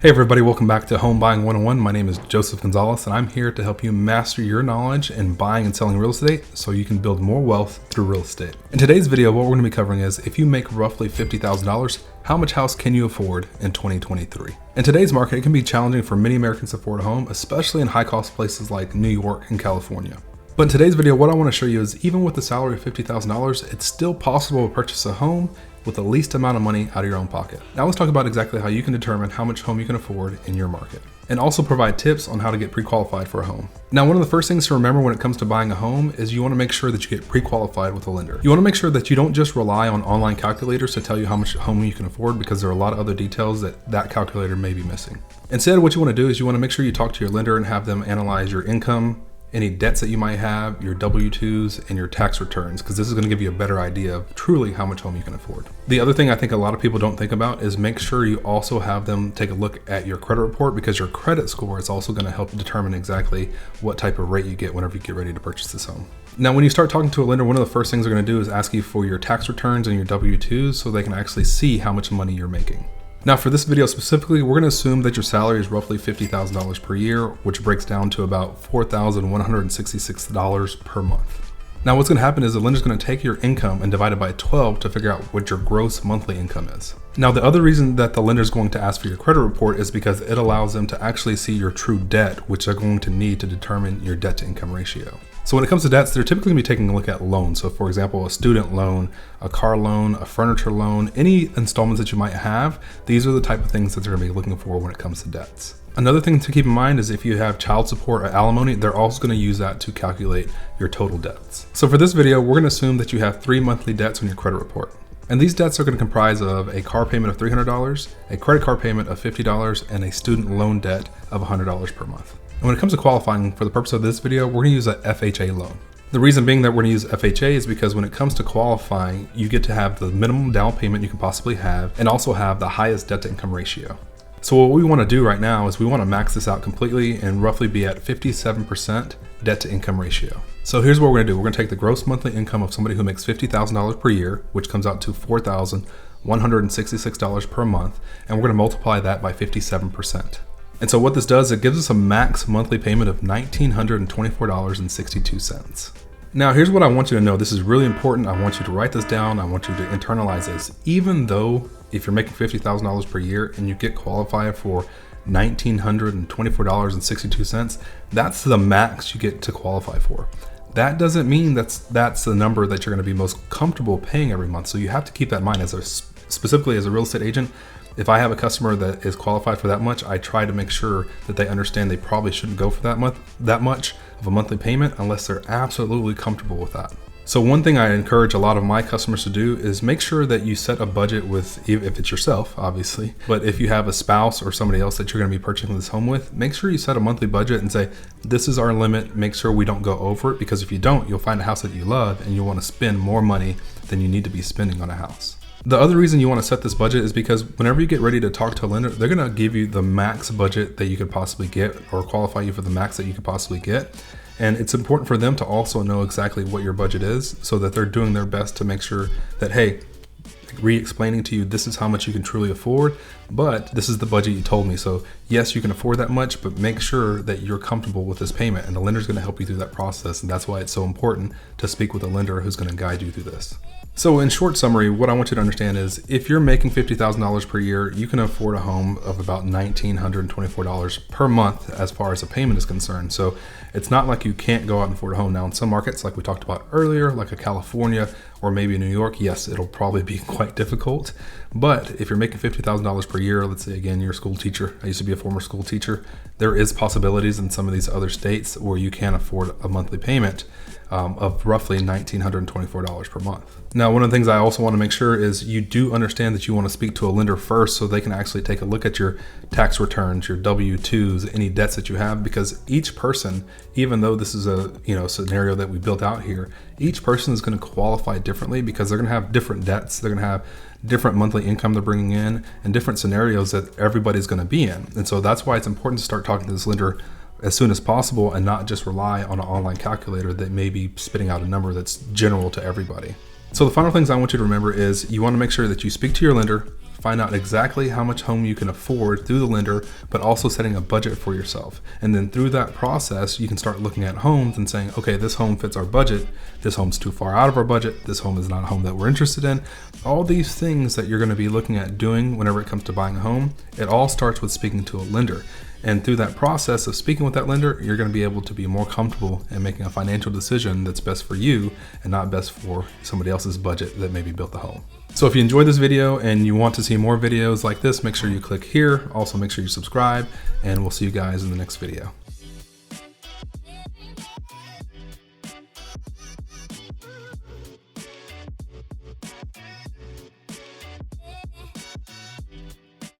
Hey everybody, welcome back to Home Buying 101. My name is Joseph Gonzalez and I'm here to help you master your knowledge in buying and selling real estate so you can build more wealth through real estate. In today's video, what we're going to be covering is if you make roughly $50,000, how much house can you afford in 2023? In today's market, it can be challenging for many Americans to afford a home, especially in high cost places like New York and California. But in today's video, what I want to show you is even with the salary of $50,000, it's still possible to purchase a home with the least amount of money out of your own pocket. Now let's talk about exactly how you can determine how much home you can afford in your market, and also provide tips on how to get pre-qualified for a home. Now, one of the first things to remember when it comes to buying a home is you want to make sure that you get pre-qualified with a lender. You want to make sure that you don't just rely on online calculators to tell you how much home you can afford, because there are a lot of other details that calculator may be missing. Instead, what you want to do is you want to make sure you talk to your lender and have them analyze your income, any debts that you might have, your W-2s, and your tax returns, because this is going to give you a better idea of truly how much home you can afford. The other thing I think a lot of people don't think about is make sure you also have them take a look at your credit report, because your credit score is also going to help determine exactly what type of rate you get whenever you get ready to purchase this home. Now, when you start talking to a lender, one of the first things they're going to do is ask you for your tax returns and your W-2s so they can actually see how much money you're making. Now, for this video specifically, we're going to assume that your salary is roughly $50,000 per year, which breaks down to about $4,166 per month. Now, what's going to happen is the lender's going to take your income and divide it by 12 to figure out what your gross monthly income is. Now, the other reason that the lender is going to ask for your credit report is because it allows them to actually see your true debt, which they're going to need to determine your debt to income ratio. So when it comes to debts, they're typically going to be taking a look at loans. So for example, a student loan, a car loan, a furniture loan, any installments that you might have, these are the type of things that they're going to be looking for when it comes to debts. Another thing to keep in mind is if you have child support or alimony, they're also going to use that to calculate your total debts. So for this video, we're going to assume that you have 3 monthly debts on your credit report. And these debts are going to comprise of a car payment of $300, a credit card payment of $50, and a student loan debt of $100 per month. And when it comes to qualifying, for the purpose of this video, we're going to use a FHA loan. The reason being that we're going to use FHA is because when it comes to qualifying, you get to have the minimum down payment you can possibly have and also have the highest debt to income ratio. So what we want to do right now is we want to max this out completely and roughly be at 57% debt to income ratio. So here's what we're going to do. We're going to take the gross monthly income of somebody who makes $50,000 per year, which comes out to $4,166 per month, and we're going to multiply that by 57%. And so what this does, it gives us a max monthly payment of $1,924.62. Now, here's what I want you to know. This is really important. I want you to write this down. I want you to internalize this. Even though if you're making $50,000 per year and you get qualified for $1,924.62, that's the max you get to qualify for. That doesn't mean that's the number that you're going to be most comfortable paying every month. So you have to keep that in mind specifically as a real estate agent. If I have a customer that is qualified for that much, I try to make sure that they understand they probably shouldn't go for that much of a monthly payment unless they're absolutely comfortable with that. So one thing I encourage a lot of my customers to do is make sure that you set a budget with, if it's yourself, obviously, but if you have a spouse or somebody else that you're going to be purchasing this home with, make sure you set a monthly budget and say, this is our limit. Make sure we don't go over it, because if you don't, you'll find a house that you love and you'll want to spend more money than you need to be spending on a house. The other reason you want to set this budget is because whenever you get ready to talk to a lender, they're going to give you the max budget that you could possibly get, or qualify you for the max that you could possibly get. And it's important for them to also know exactly what your budget is so that they're doing their best to make sure that, hey, re-explaining to you, this is how much you can truly afford, but this is the budget you told me. So yes, you can afford that much, but make sure that you're comfortable with this payment, and the lender's going to help you through that process. And that's why it's so important to speak with a lender who's going to guide you through this. So in short summary, what I want you to understand is if you're making $50,000 per year, you can afford a home of about $1,924 per month as far as a payment is concerned. So it's not like you can't go out and afford a home. Now in some markets, like we talked about earlier, like a California or maybe New York, yes, it'll probably be quite difficult. But if you're making $50,000 per year, let's say again, you're a school teacher. I used to be a former school teacher. There is possibilities in some of these other states where you can afford a monthly payment of roughly $1,924 per month. Now, one of the things I also want to make sure is you do understand that you want to speak to a lender first so they can actually take a look at your tax returns, your W-2s, any debts that you have, because each person, even though this is a scenario that we built out here, each person is going to qualify differently because they're going to have different debts. They're going to have different monthly income they're bringing in and different scenarios that everybody's going to be in. And so that's why it's important to start talking to this lender as soon as possible and not just rely on an online calculator that may be spitting out a number that's general to everybody. So the final things I want you to remember is you want to make sure that you speak to your lender, find out exactly how much home you can afford through the lender, but also setting a budget for yourself. And then through that process, you can start looking at homes and saying, okay, this home fits our budget. This home's too far out of our budget. This home is not a home that we're interested in. All these things that you're going to be looking at doing whenever it comes to buying a home, it all starts with speaking to a lender. And through that process of speaking with that lender, you're going to be able to be more comfortable in making a financial decision that's best for you and not best for somebody else's budget that maybe built the home. So if you enjoyed this video and you want to see more videos like this, make sure you click here. Also make sure you subscribe, and we'll see you guys in the next video.